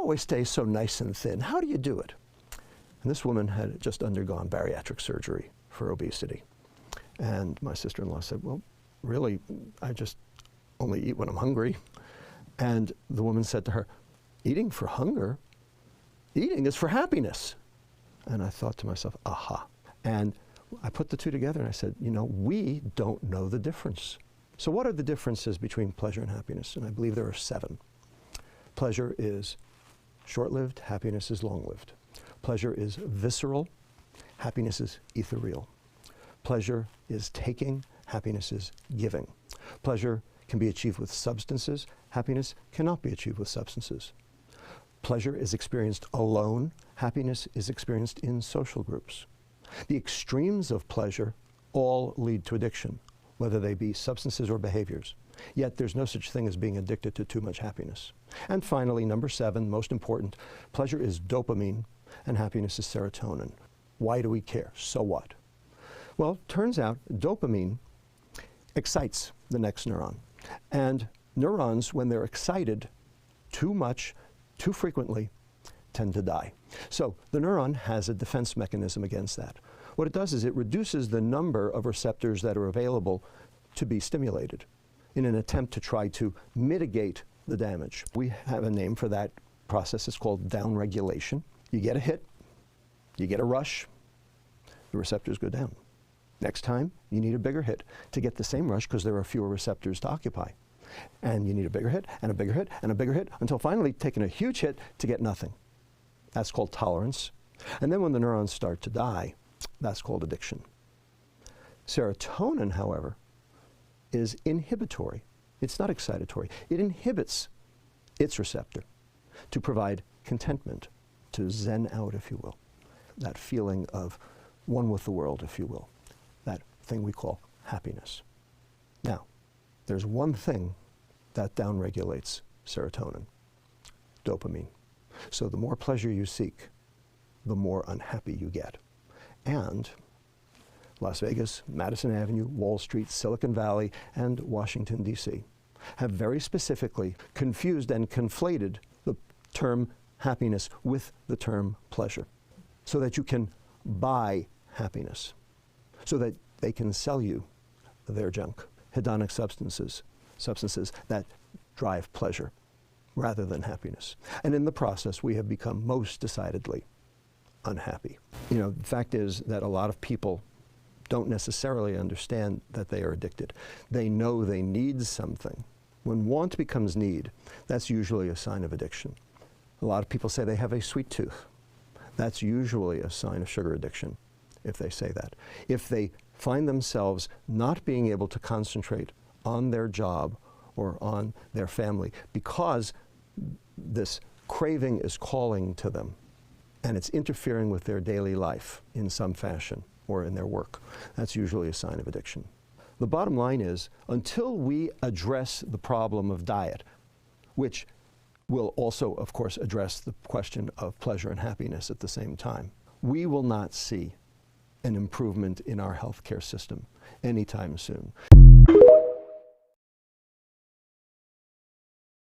always stay so nice and thin. How do you do it? And this woman had just undergone bariatric surgery for obesity. And my sister-in-law said, well, really, I just only eat when I'm hungry. And the woman said to her, eating for hunger? Eating is for happiness. And I thought to myself, aha. And I put the two together and I said, you know, we don't know the difference. So what are the differences between pleasure and happiness? And I believe there are 7. Pleasure is short-lived, happiness is long-lived. Pleasure is visceral, happiness is ethereal. Pleasure is taking, happiness is giving. Pleasure can be achieved with substances, happiness cannot be achieved with substances. Pleasure is experienced alone, happiness is experienced in social groups. The extremes of pleasure all lead to addiction, whether they be substances or behaviors. Yet there's no such thing as being addicted to too much happiness. And finally, number 7, most important, pleasure is dopamine and happiness is serotonin. Why do we care? So what? Well, turns out dopamine excites the next neuron. And neurons, when they're excited too much, too frequently, tend to die. So the neuron has a defense mechanism against that. What it does is it reduces the number of receptors that are available to be stimulated in an attempt to try to mitigate the damage. We have a name for that process. It's called downregulation. You get a hit, you get a rush, the receptors go down. Next time, you need a bigger hit to get the same rush because there are fewer receptors to occupy. And you need a bigger hit, and a bigger hit, and a bigger hit, until finally taking a huge hit to get nothing. That's called tolerance. And then when the neurons start to die, that's called addiction. Serotonin, however, is inhibitory. It's not excitatory. It inhibits its receptor to provide contentment, to zen out, if you will. That feeling of one with the world, if you will. That thing we call happiness. Now, there's one thing that downregulates serotonin, dopamine. So the more pleasure you seek, the more unhappy you get. And Las Vegas, Madison Avenue, Wall Street, Silicon Valley, and Washington, D.C. have very specifically confused and conflated the term happiness with the term pleasure, so that you can buy happiness, so that they can sell you their junk, hedonic substances that drive pleasure rather than happiness. And in the process, we have become most decidedly unhappy. You know, the fact is that a lot of people don't necessarily understand that they are addicted. They know they need something. When want becomes need, that's usually a sign of addiction. A lot of people say they have a sweet tooth. That's usually a sign of sugar addiction, if they say that. If they find themselves not being able to concentrate on their job or on their family because this craving is calling to them and it's interfering with their daily life in some fashion or in their work, that's usually a sign of addiction. The bottom line is, until we address the problem of diet, which will also, of course, address the question of pleasure and happiness at the same time, we will not see an improvement in our healthcare system anytime soon.